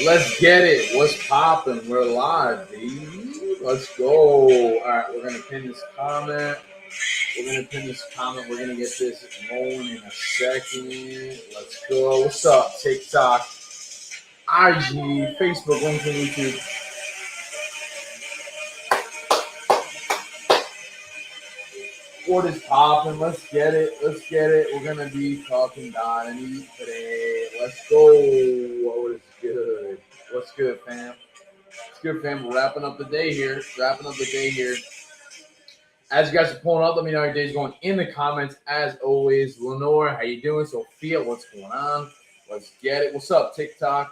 Let's get it. What's popping? We're live, baby. Let's go. All right, we're gonna pin this comment. We're gonna get this rolling in a second. Let's go. What's up? TikTok, IG, Facebook, LinkedIn, YouTube. What is popping? Let's get it. We're gonna be talking Dynasty today. Let's go. What is good? What's good, fam? What's good, fam? We're wrapping up the day here. As you guys are pulling up, let me know how your day's going in the comments. As always, Lenore, how you doing? Sophia, what's going on? Let's get it. What's up, TikTok?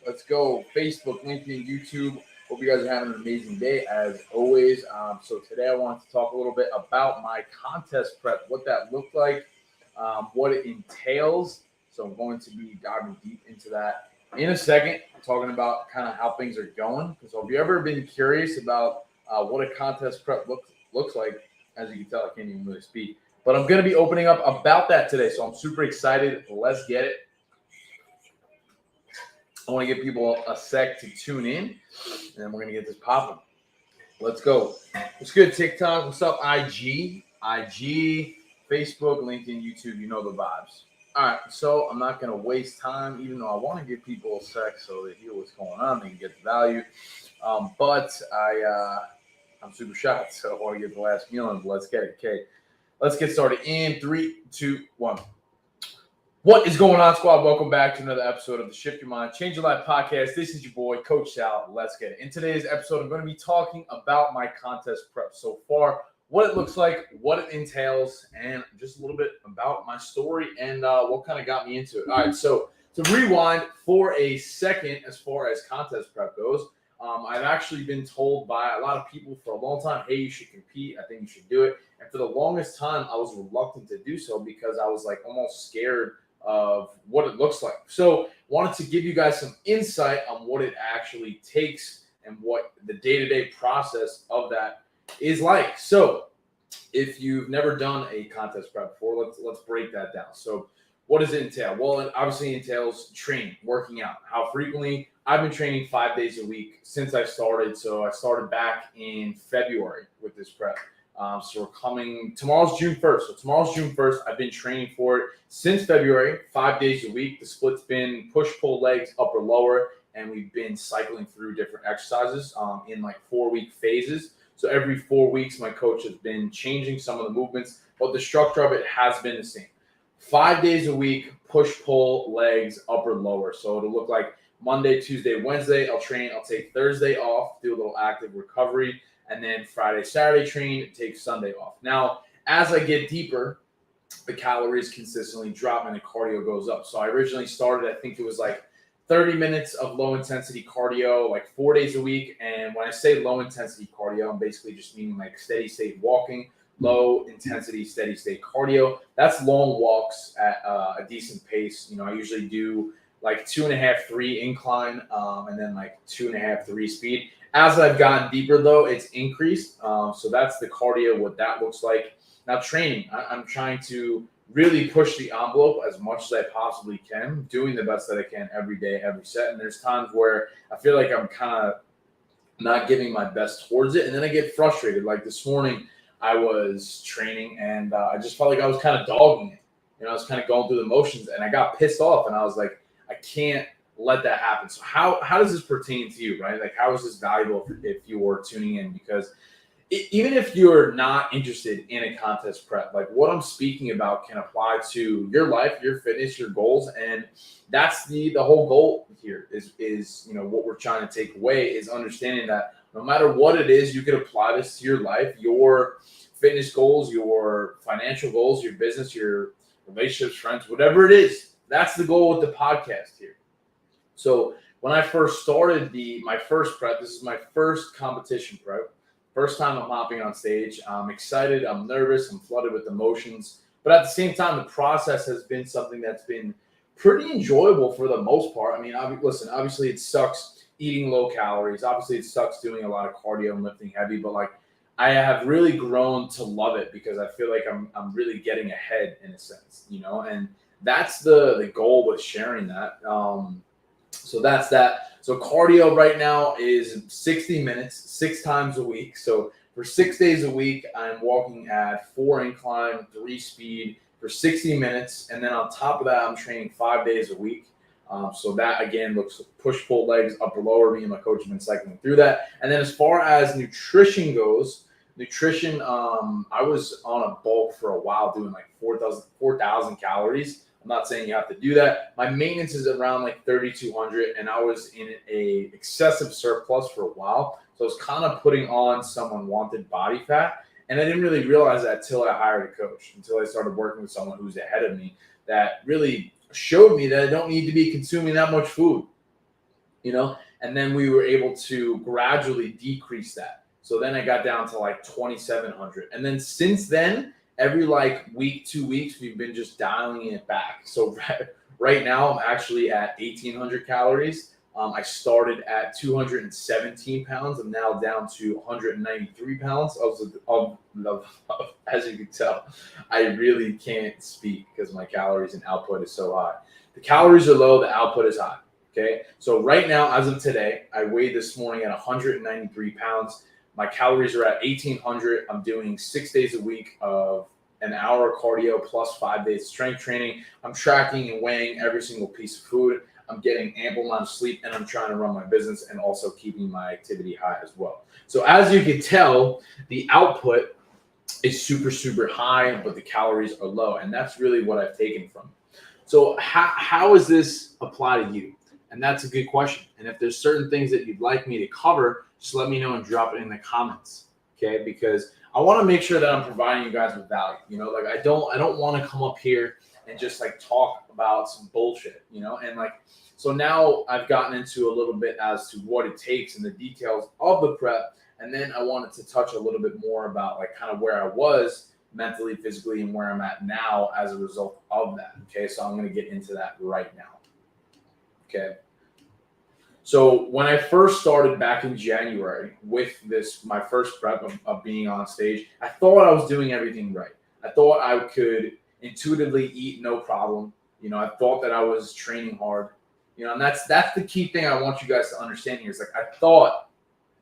Let's go. Facebook, LinkedIn, YouTube. Hope you guys are having an amazing day as always. So today I want to talk a little bit about my contest prep, what that looked like, what it entails. So I'm going to be diving deep into that in a second, talking about kind of how things are going. So if you've ever been curious about what a contest prep looks like, as you can tell, I can't even really speak. But I'm going to be opening up about that today. So I'm super excited. Let's get it. I want to give people a sec to tune in, and we're going to get this popping. Let's go. What's good, TikTok? What's up, IG, Facebook, LinkedIn, YouTube? You know the vibes. All right, so I'm not going to waste time, even though I want to give people a sec so they hear what's going on, they can get the value. But I'm super shocked, so I want to get the last meal in. Let's get it. Okay, let's get started in 3, 2, 1. What is going on, squad? Welcome back to another episode of the Shift Your Mind, Change Your Life podcast. This is your boy, Coach Sal. Let's get it. In today's episode, I'm going to be talking about my contest prep so far, what it looks like, what it entails, and just a little bit about my story and what kind of got me into it. All right, so to rewind for a second as far as contest prep goes, I've actually been told by a lot of people for a long time, hey, you should compete. I think you should do it. And for the longest time, I was reluctant to do so because I was like almost scared of what it looks like. So wanted to give you guys some insight on what it actually takes and what the day-to-day process of that is like. So if you've never done a contest prep before, let's break that down. So what does it entail? Well, it obviously entails training, working out. How frequently? I've been training 5 days a week since I started. So I started back in February with this prep. So we're coming, tomorrow's June 1st. So tomorrow's June 1st. I've been training for it since February, 5 days a week. The split's been push, pull, legs, upper, lower, and we've been cycling through different exercises in like 4-week phases. So every 4 weeks, my coach has been changing some of the movements, but the structure of it has been the same. 5 days a week, push, pull, legs, upper, lower. So it'll look like Monday, Tuesday, Wednesday, I'll train. I'll take Thursday off, do a little active recovery. And then Friday, Saturday train, take Sunday off. Now, as I get deeper, the calories consistently drop and the cardio goes up. So I originally started, I think it was like 30 minutes of low intensity cardio, like 4 days a week. And when I say low intensity cardio, I'm basically just meaning like steady state walking, low intensity, steady state cardio. That's long walks at a decent pace. You know, I usually do like 2.5, 3 incline, and then like 2.5, 3 speed. As I've gotten deeper, though, it's increased. So that's the cardio, what that looks like. Now, training, I'm trying to really push the envelope as much as I possibly can, doing the best that I can every day, every set. And there's times where I feel like I'm kind of not giving my best towards it. And then I get frustrated. Like this morning, I was training and I just felt like I was kind of dogging it. You know, I was kind of going through the motions and I got pissed off and I was like, I can't let that happen. So how does this pertain to you, right? Like, how is this valuable if you are tuning in? Because even if you're not interested in a contest prep, like what I'm speaking about can apply to your life, your fitness, your goals. And that's the whole goal here is, you know, what we're trying to take away is understanding that no matter what it is, you can apply this to your life, your fitness goals, your financial goals, your business, your relationships, friends, whatever it is. That's the goal with the podcast here. So when I first started my first prep, this is my first competition prep. First time I'm hopping on stage. I'm excited. I'm nervous. I'm flooded with emotions. But at the same time, the process has been something that's been pretty enjoyable for the most part. I mean, listen, obviously it sucks eating low calories. Obviously it sucks doing a lot of cardio and lifting heavy. But like I have really grown to love it because I feel like I'm really getting ahead in a sense, you know. And that's the goal with sharing that. So that's that. So cardio right now is 60 minutes, 6 times a week. So for 6 days a week, I'm walking at 4 incline, 3 speed for 60 minutes. And then on top of that, I'm training 5 days a week. So that again looks push pull legs, upper lower. Me and my coach have been cycling through that. And then as far as nutrition goes, I was on a bulk for a while doing like 4,000 calories. I'm not saying you have to do that. My maintenance is around like 3,200, and I was in a excessive surplus for a while. So I was kind of putting on some unwanted body fat. And I didn't really realize that until I hired a coach, until I started working with someone who's ahead of me that really showed me that I don't need to be consuming that much food, and then we were able to gradually decrease that. So then I got down to like 2,700. And then since then, every like week, 2 weeks, we've been just dialing it back. So right now I'm actually at 1,800 calories. I started at 217 pounds. I'm now down to 193 pounds. As you can tell, I really can't speak because my calories and output is so high. The calories are low, the output is high. Okay. So right now, as of today, I weighed this morning at 193 pounds. My calories are at 1,800. I'm doing 6 days a week of an hour of cardio plus 5 days of strength training. I'm tracking and weighing every single piece of food. I'm getting ample amount of sleep, and I'm trying to run my business and also keeping my activity high as well. So as you can tell, the output is super, super high, but the calories are low. And that's really what I've taken from it. So how does this apply to you? And that's a good question. And if there's certain things that you'd like me to cover, just let me know and drop it in the comments. Okay? Because I want to make sure that I'm providing you guys with value. Like I don't want to come up here and just like talk about some bullshit, and like, so now I've gotten into a little bit as to what it takes and the details of the prep. And then I wanted to touch a little bit more about like kind of where I was mentally, physically, and where I'm at now as a result of that. Okay. So I'm going to get into that right now. Okay. So when I first started back in January with my first prep of being on stage, I thought I was doing everything right. I thought I could intuitively eat no problem. I thought that I was training hard, and that's the key thing I want you guys to understand here. Is like, I thought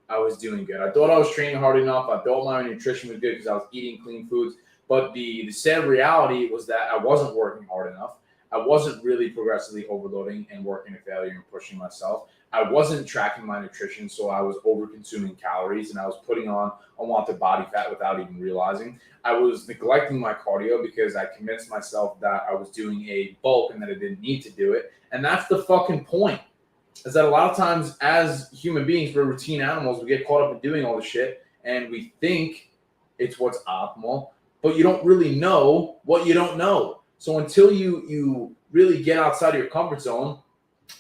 I was doing good. I thought I was training hard enough. I thought my nutrition was good because I was eating clean foods. But the sad reality was that I wasn't working hard enough. I wasn't really progressively overloading and working to failure and pushing myself. I wasn't tracking my nutrition, so I was over-consuming calories, and I was putting on unwanted body fat without even realizing. I was neglecting my cardio because I convinced myself that I was doing a bulk and that I didn't need to do it. And that's the fucking point, is that a lot of times as human beings, we're routine animals. We get caught up in doing all the shit, and we think it's what's optimal, but you don't really know what you don't know. So until you really get outside of your comfort zone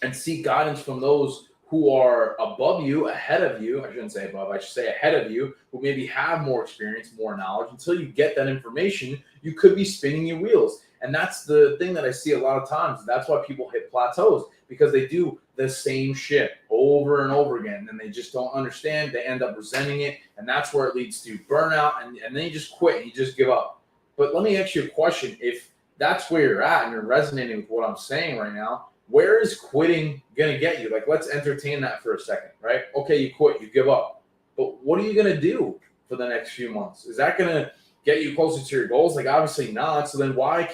and seek guidance from those who are above you, ahead of you, I shouldn't say above, I should say ahead of you, who maybe have more experience, more knowledge, until you get that information, you could be spinning your wheels. And that's the thing that I see a lot of times. That's why people hit plateaus, because they do the same shit over and over again, and they just don't understand. They end up resenting it, and that's where it leads to burnout, and then you just quit and you just give up. But let me ask you a question. If that's where you're at and you're resonating with what I'm saying right now, where is quitting going to get you? Like, let's entertain that for a second, right? Okay, you quit, you give up. But what are you going to do for the next few months? Is that going to get you closer to your goals? Like, obviously not. So then why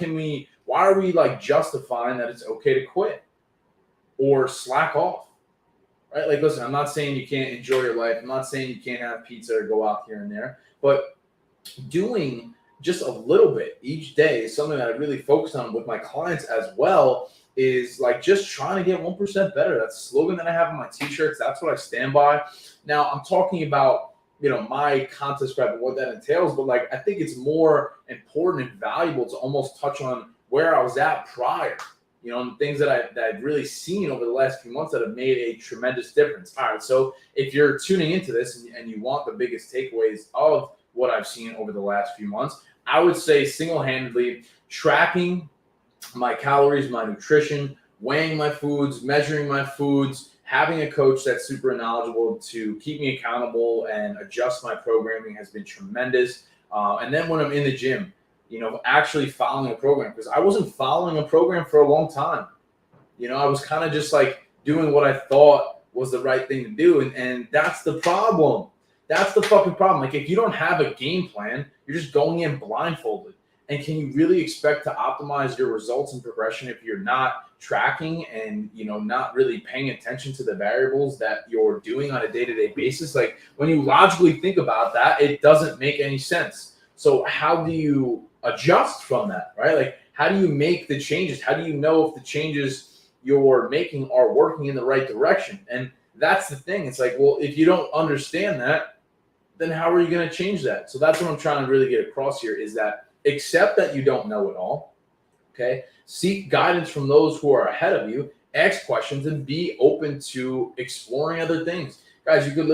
are we like justifying that it's okay to quit or slack off, right? Like, listen, I'm not saying you can't enjoy your life. I'm not saying you can't have pizza or go out here and there, but doing just a little bit each day is something that I really focus on with my clients as well, is like just trying to get 1% better. That's the slogan that I have on my t-shirts. That's what I stand by. Now I'm talking about, my contest prep and what that entails, but like, I think it's more important and valuable to almost touch on where I was at prior, and things that I've really seen over the last few months that have made a tremendous difference. All right. So if you're tuning into this and you want the biggest takeaways of what I've seen over the last few months, I would say single-handedly tracking my calories, my nutrition, weighing my foods, measuring my foods, having a coach that's super knowledgeable to keep me accountable and adjust my programming has been tremendous. And then when I'm in the gym, actually following a program, because I wasn't following a program for a long time. I was kind of just like doing what I thought was the right thing to do. And that's the problem. That's the fucking problem. Like, if you don't have a game plan, you're just going in blindfolded. And can you really expect to optimize your results and progression if you're not tracking and, not really paying attention to the variables that you're doing on a day-to-day basis? Like, when you logically think about that, it doesn't make any sense. So how do you adjust from that, right? Like, how do you make the changes? How do you know if the changes you're making are working in the right direction? And that's the thing. It's like, well, if you don't understand that, then how are you going to change that? So that's what I'm trying to really get across here, is that accept that you don't know it all. Okay. Seek guidance from those who are ahead of you, ask questions, and be open to exploring other things. Guys, you could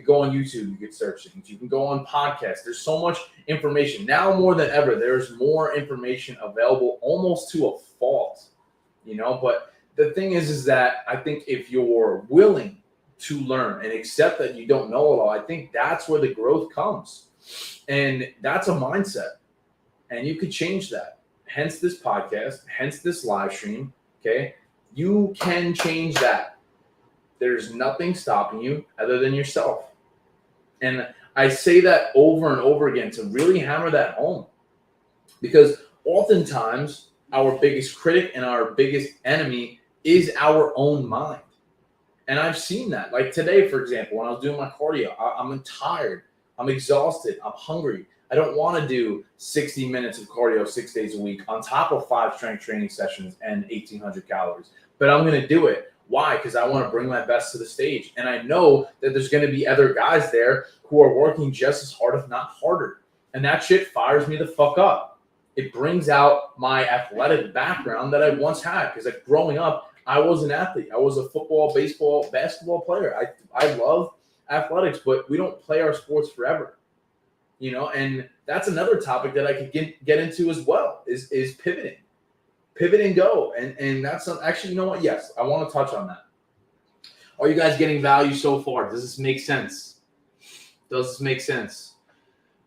go on YouTube, you could search things, you can go on podcasts. There's so much information. Now more than ever, there's more information available, almost to a fault, but the thing is that I think if you're willing to learn and accept that you don't know it all, I think that's where the growth comes. And that's a mindset. And you could change that. Hence this podcast, hence this live stream. Okay. You can change that. There's nothing stopping you other than yourself. And I say that over and over again to really hammer that home, because oftentimes our biggest critic and our biggest enemy is our own mind. And I've seen that. Like today, for example, when I was doing my cardio, I'm tired, I'm exhausted, I'm hungry. I don't want to do 60 minutes of cardio 6 days a week on top of 5 strength training sessions and 1,800 calories. But I'm going to do it. Why? Because I want to bring my best to the stage. And I know that there's going to be other guys there who are working just as hard, if not harder. And that shit fires me the fuck up. It brings out my athletic background that I once had. Because like growing up, I was an athlete. I was a football, baseball, basketball player. I love athletics, but we don't play our sports forever. And that's another topic that I could get into as well, is pivoting. Pivot and go. And that's actually, you know what? Yes, I want to touch on that. Are you guys getting value so far? Does this make sense? Does this make sense?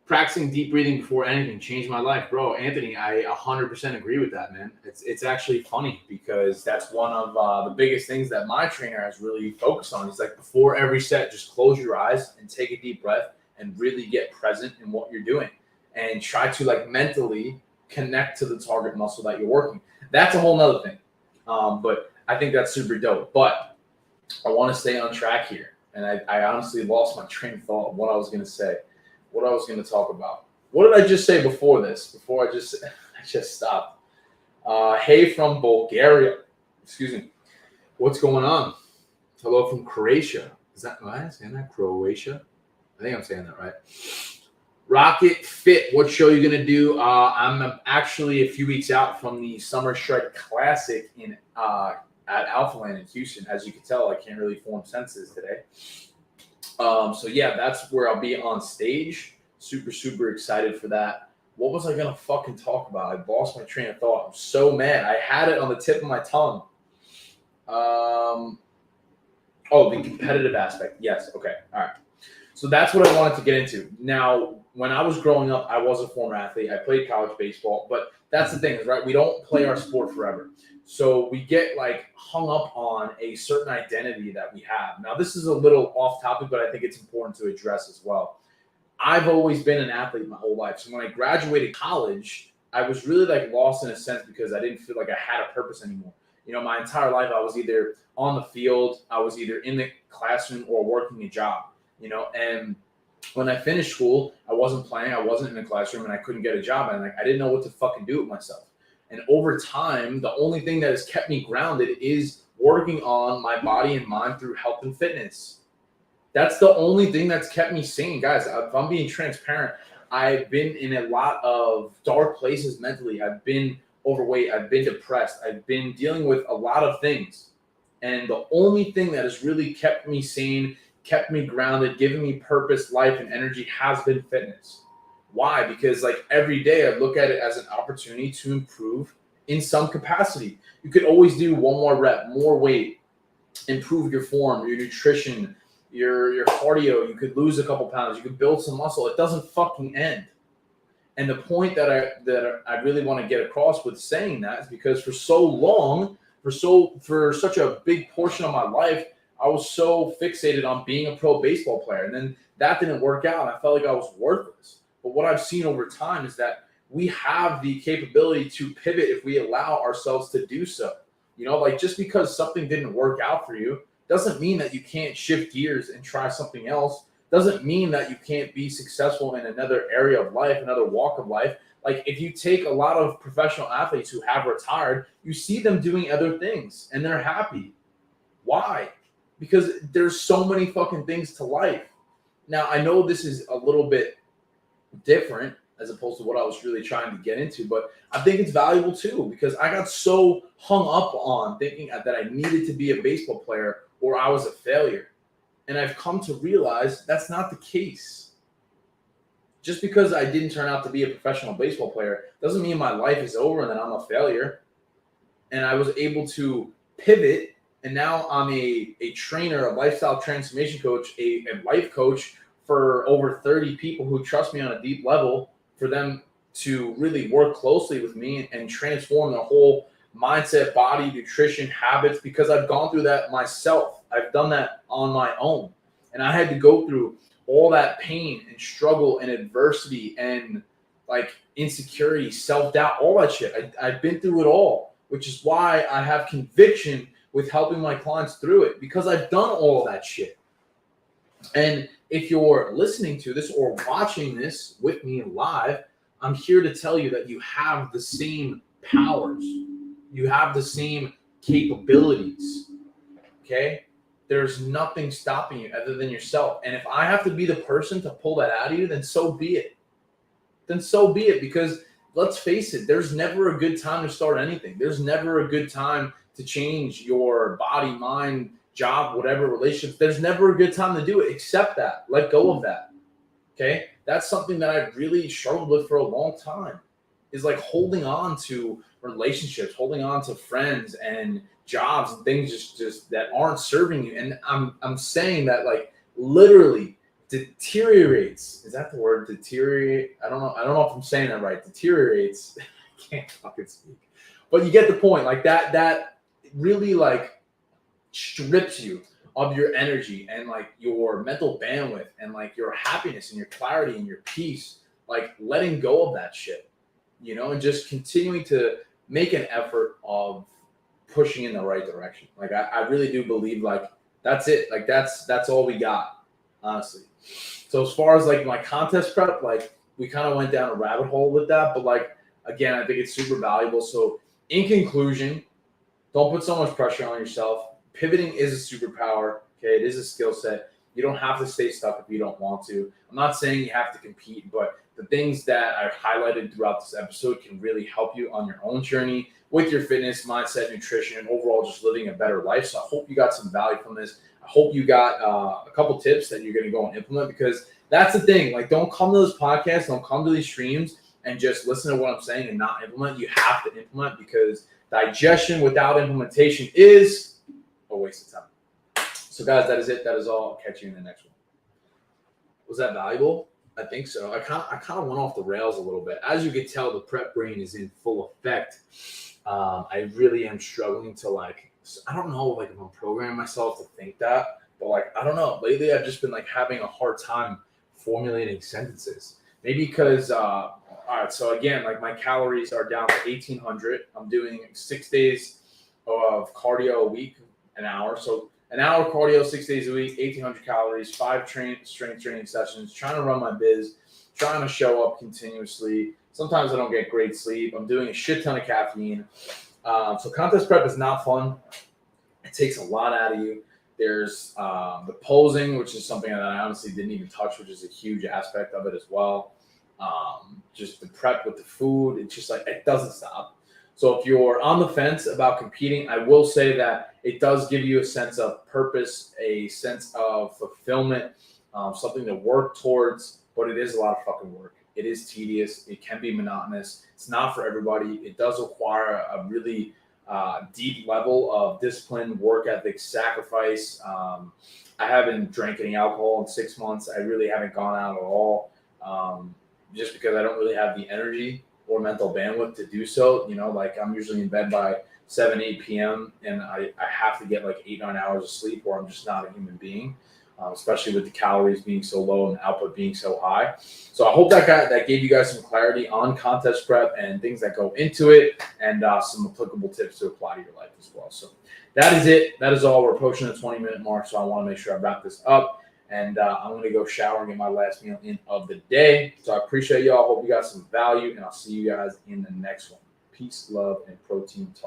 Practicing deep breathing before anything changed my life. Bro, Anthony, I 100% agree with that, man. It's actually funny because that's one of the biggest things that my trainer has really focused on. He's like, before every set, just close your eyes and take a deep breath and really get present in what you're doing and try to like mentally connect to the target muscle that you're working. That's a whole nother thing. But I think that's super dope. But I want to stay on track here. And I honestly lost my train of thought of what I was going to say, what I was going to talk about. What did I just say before this? Before I just stopped. Hey from Bulgaria. Excuse me. What's going on? Hello from Croatia. Am I saying that? Croatia? I think I'm saying that right. Rocket Fit, what show are you going to do? I'm actually a few weeks out from the Summer Shred Classic at Alphaland in Houston. As you can tell, I can't really form sentences today. So yeah, that's where I'll be on stage. Super, super excited for that. What was I going to fucking talk about? I lost my train of thought. I'm so mad. I had it on the tip of my tongue. The competitive aspect. Yes. Okay. All right. So that's what I wanted to get into. Now, when I was growing up, I was a former athlete. I played college baseball, but that's the thing, right? We don't play our sport forever. So we get like hung up on a certain identity that we have. Now, this is a little off topic, but I think it's important to address as well. I've always been an athlete my whole life. So when I graduated college, I was really like lost in a sense because I didn't feel like I had a purpose anymore. My entire life, I was either on the field, I was either in the classroom or working a job. And when I finished school, I wasn't playing, I wasn't in the classroom, and I couldn't get a job. And I didn't know what to fucking do with myself. And over time, the only thing that has kept me grounded is working on my body and mind through health and fitness. That's the only thing that's kept me sane, guys. If I'm being transparent, I've been in a lot of dark places mentally. I've been overweight. I've been depressed. I've been dealing with a lot of things. And the only thing that has really kept me sane, kept me grounded, given me purpose, life, and energy has been fitness. Why? Because like every day I look at it as an opportunity to improve in some capacity. You could always do one more rep, more weight, improve your form, your nutrition, your cardio. You could lose a couple pounds. You could build some muscle. It doesn't fucking end. And the point that I really want to get across with saying that is because for so long, for such a big portion of my life, I was so fixated on being a pro baseball player. And then that didn't work out. And I felt like I was worthless. But what I've seen over time is that we have the capability to pivot if we allow ourselves to do so. You know, like just because something didn't work out for you doesn't mean that you can't shift gears and try something else. Doesn't mean that you can't be successful in another area of life, another walk of life. Like if you take a lot of professional athletes who have retired, you see them doing other things and they're happy. Why? Because there's so many fucking things to life. Now, I know this is a little bit different as opposed to what I was really trying to get into, but I think it's valuable too, because I got so hung up on thinking that I needed to be a baseball player or I was a failure. And I've come to realize that's not the case. Just because I didn't turn out to be a professional baseball player doesn't mean my life is over and that I'm a failure. And I was able to pivot, and now I'm a trainer, a lifestyle transformation coach, a life coach for over 30 people who trust me on a deep level, for them to really work closely with me and transform their whole mindset, body, nutrition, habits, because I've gone through that myself. I've done that on my own. And I had to go through all that pain and struggle and adversity and like insecurity, self-doubt, all that shit. I've been through it all, which is why I have conviction with helping my clients through it, because I've done all of that shit. And if you're listening to this or watching this with me live, I'm here to tell you that you have the same powers. You have the same capabilities. Okay? There's nothing stopping you other than yourself. And if I have to be the person to pull that out of you, then so be it. Then so be it. Because let's face it, there's never a good time to start anything. There's never a good time to change your body, mind, job, whatever, relationships. There's never a good time to do it. Accept that. Let go of that. Okay? That's something that I've really struggled with for a long time, is like holding on to relationships, holding on to friends and jobs and things just that aren't serving you. And I'm saying that like literally deteriorates. Is that the word? Deteriorate? I don't know if I'm saying that right. Deteriorates. I can't fucking speak. But you get the point. Like that really like strips you of your energy and like your mental bandwidth and like your happiness and your clarity and your peace, like letting go of that shit, you know, and just continuing to make an effort of pushing in the right direction. Like I really do believe like that's it. Like that's all we got, honestly. So as far as like my contest prep, like we kind of went down a rabbit hole with that, but like, again, I think it's super valuable. So in conclusion, don't put so much pressure on yourself. Pivoting is a superpower. Okay, it is a skill set. You don't have to stay stuck if you don't want to. I'm not saying you have to compete, but the things that I've highlighted throughout this episode can really help you on your own journey with your fitness, mindset, nutrition, and overall just living a better life. So I hope you got some value from this. I hope you got a couple tips that you're going to go and implement, because that's the thing. Like, don't come to this podcast, don't come to these streams and just listen to what I'm saying and not implement. You have to implement, because digestion without implementation is a waste of time. So guys, that is it. That is all. I'll catch you in the next one. Was that valuable? I think so. I kind of went off the rails a little bit. As you can tell, the prep brain is in full effect. I really am struggling to like, I don't know, like if I'm programming myself to think that, but like, I don't know. Lately, I've just been like having a hard time formulating sentences. Maybe because, all right, so again, like my calories are down to 1,800. I'm doing 6 days of cardio a week, an hour. So an hour cardio, 6 days a week, 1,800 calories, 5 strength training sessions, trying to run my biz, trying to show up continuously. Sometimes I don't get great sleep. I'm doing a shit ton of caffeine. So contest prep is not fun. It takes a lot out of you. There's the posing, which is something that I honestly didn't even touch, which is a huge aspect of it as well. Just the prep with the food. It's just like, it doesn't stop. So if you're on the fence about competing, I will say that it does give you a sense of purpose, a sense of fulfillment, something to work towards, but it is a lot of fucking work. It is tedious. It can be monotonous. It's not for everybody. It does require a really deep level of discipline, work ethic, sacrifice. I haven't drank any alcohol in 6 months. I really haven't gone out at all, just because I don't really have the energy. or mental bandwidth to do so. Like I'm usually in bed by 7, 8 p.m. and I have to get like 8, 9 hours of sleep or I'm just not a human being, especially with the calories being so low and the output being so high. So I hope that gave you guys some clarity on contest prep and things that go into it and some applicable tips to apply to your life as well. So that is it. That is all. We're approaching the 20-minute mark, so I want to make sure I wrap this up. And I'm going to go shower and get my last meal in of the day. So I appreciate y'all. Hope you got some value, and I'll see you guys in the next one. Peace, love, and protein talk.